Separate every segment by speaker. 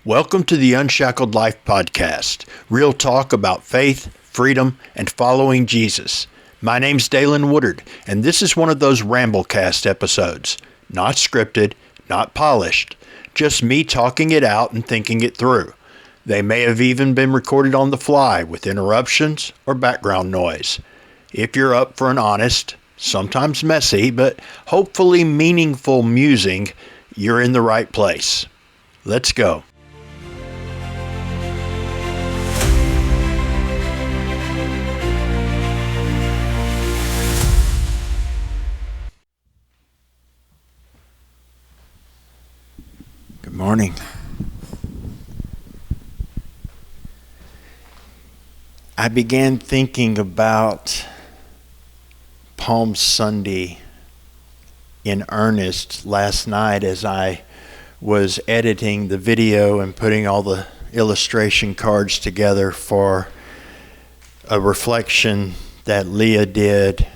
Speaker 1: Welcome to the Unshackled Life podcast, real talk about faith, freedom, and following Jesus. My name's Dalyn Woodard, and this is one of those ramblecast episodes. Not scripted, not polished, just me talking it out and thinking it through. They may have even been recorded on the fly with interruptions or background noise. If you're up for an honest, sometimes messy, but hopefully meaningful musing, you're in the right place. Let's go. Good morning. I began thinking about Palm Sunday in earnest last night as I was editing the video and putting all the illustration cards together for a reflection that Leah did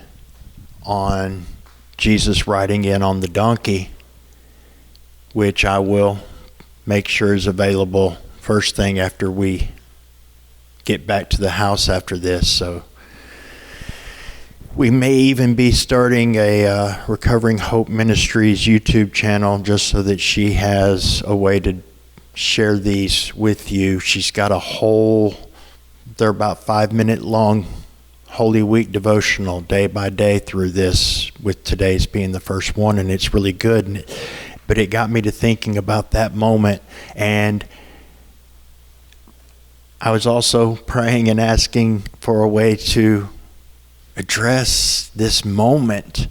Speaker 1: on Jesus riding in on the donkey, which I will make sure is available first thing after we get back to the house after this. So we may even be starting a Recovering Hope Ministries YouTube channel just so that she has a way to share these with you. She's got they're about 5-minute long Holy Week devotional day by day through this, with today's being the first one, and it's really good. But it got me to thinking about that moment, and I was also praying and asking for a way to address this moment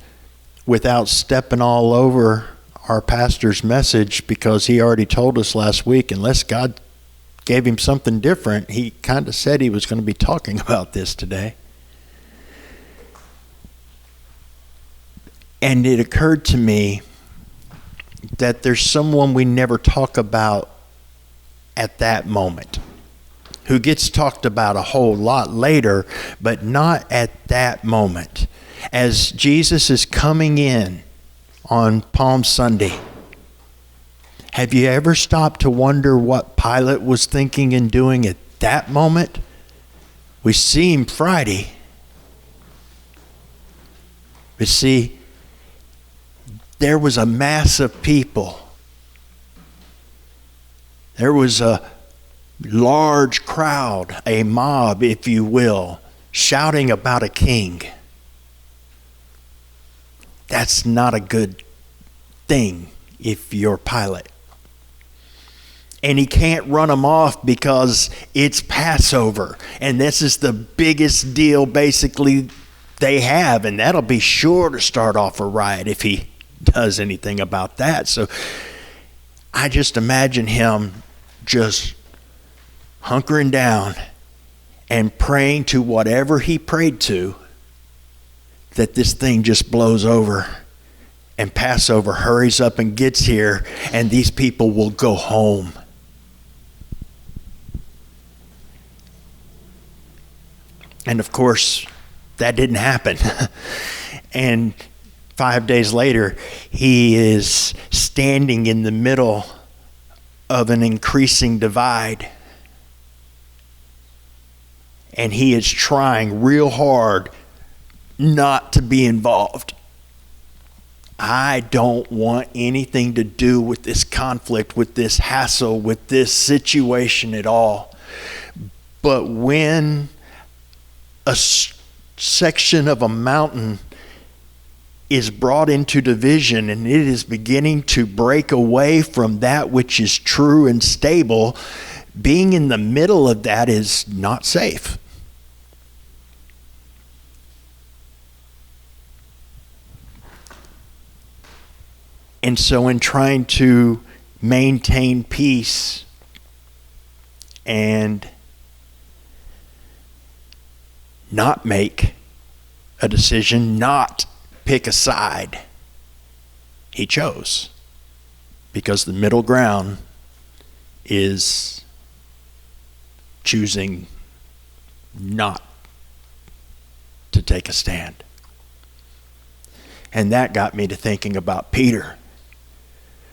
Speaker 1: without stepping all over our pastor's message, because he already told us last week, unless God gave him something different, he kind of said he was going to be talking about this today. And it occurred to me that there's someone we never talk about at that moment, who gets talked about a whole lot later, but not at that moment. As Jesus is coming in on Palm Sunday, have you ever stopped to wonder what Pilate was thinking and doing at that moment? We see him Friday. But see, there was a mass of people. There was a large crowd, a mob, if you will, shouting about a king. That's not a good thing if you're Pilate. And he can't run them off because it's Passover. And this is the biggest deal basically they have. And that'll be sure to start off a riot if he does anything about that. So I just imagine him just hunkering down and praying to whatever he prayed to, that this thing just blows over and Passover hurries up and gets here, and these people will go home. And of course, that didn't happen. And 5 days later, he is standing in the middle of an increasing divide. And he is trying real hard not to be involved. I don't want anything to do with this conflict, with this hassle, with this situation at all. But when a section of a mountain is brought into division and it is beginning to break away from that which is true and stable, being in the middle of that is not safe. And so in trying to maintain peace and not make a decision, not pick a side, he chose, because the middle ground is choosing not to take a stand. And that got me to thinking about Peter.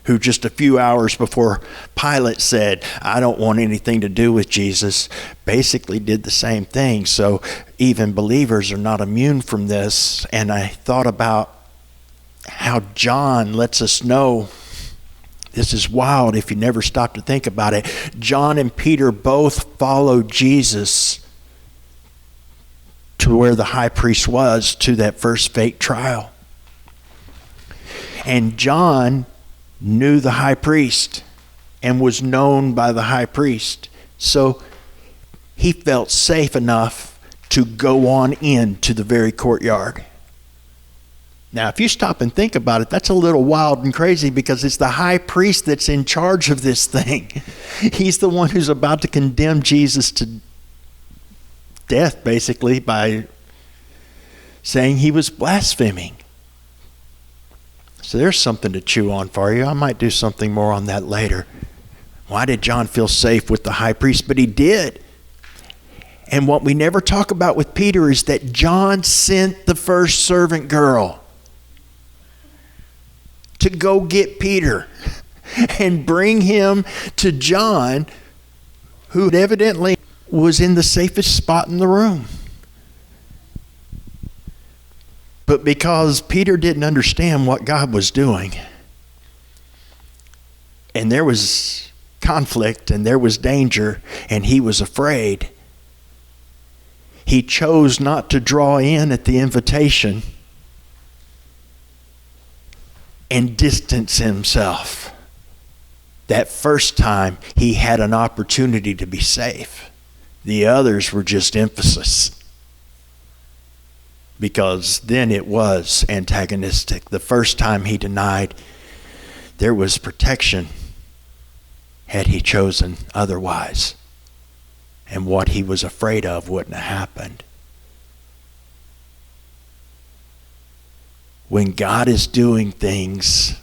Speaker 1: who just a few hours before Pilate said, I don't want anything to do with Jesus, basically did the same thing. So even believers are not immune from this. And I thought about how John lets us know, this is wild if you never stop to think about it. John and Peter both followed Jesus to where the high priest was, to that first fake trial. And John knew the high priest and was known by the high priest. So he felt safe enough to go on into the very courtyard. Now, if you stop and think about it, that's a little wild and crazy, because it's the high priest that's in charge of this thing. He's the one who's about to condemn Jesus to death, basically, by saying he was blaspheming. So there's something to chew on for you. I might do something more on that later. Why did John feel safe with the high priest? But he did. And what we never talk about with Peter is that John sent the first servant girl to go get Peter and bring him to John, who evidently was in the safest spot in the room. But because Peter didn't understand what God was doing, and there was conflict and there was danger and he was afraid, he chose not to draw in at the invitation and distance himself. That first time he had an opportunity to be safe. The others were just emphasis, because then it was antagonistic. The first time he denied, there was protection had he chosen otherwise. And what he was afraid of wouldn't have happened. When God is doing things,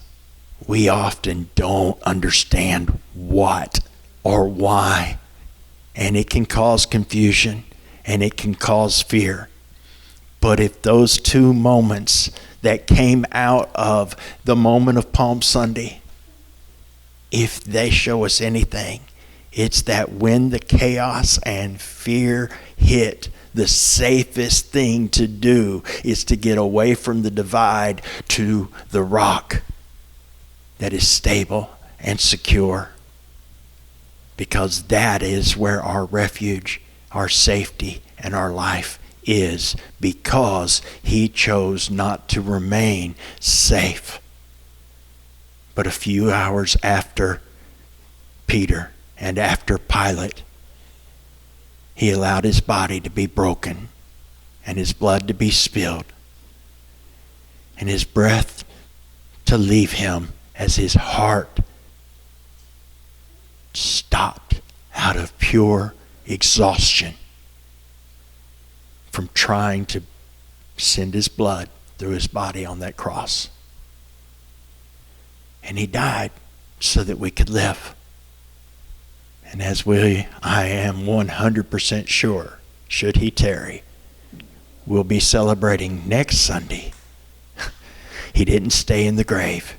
Speaker 1: we often don't understand what or why. And it can cause confusion and it can cause fear. But if those two moments that came out of the moment of Palm Sunday, if they show us anything, it's that when the chaos and fear hit, the safest thing to do is to get away from the divide to the rock that is stable and secure. Because that is where our refuge, our safety, and our life is, because he chose not to remain safe. But a few hours after Peter and after Pilate, he allowed his body to be broken and his blood to be spilled and his breath to leave him as his heart stopped out of pure exhaustion from trying to send his blood through his body on that cross. And he died so that we could live. And as I am 100% sure, should he tarry, we'll be celebrating next Sunday. He didn't stay in the grave.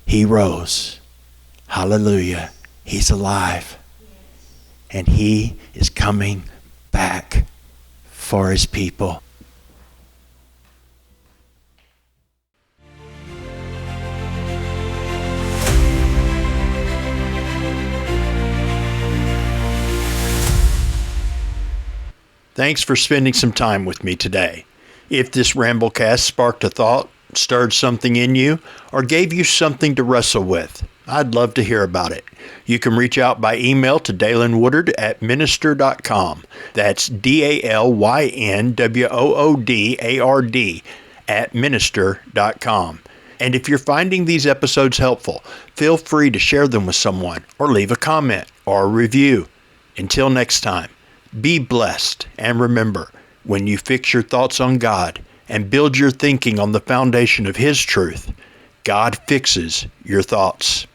Speaker 1: He rose. Hallelujah. He's alive. And he is coming back for his people. Thanks for spending some time with me today. If this ramblecast sparked a thought, stirred something in you, or gave you something to wrestle with, I'd love to hear about it. You can reach out by email to dalynwoodard@minister.com. That's DALYNWOODARD @minister.com. And if you're finding these episodes helpful, feel free to share them with someone or leave a comment or a review. Until next time, be blessed, and remember, when you fix your thoughts on God and build your thinking on the foundation of His truth, God fixes your thoughts.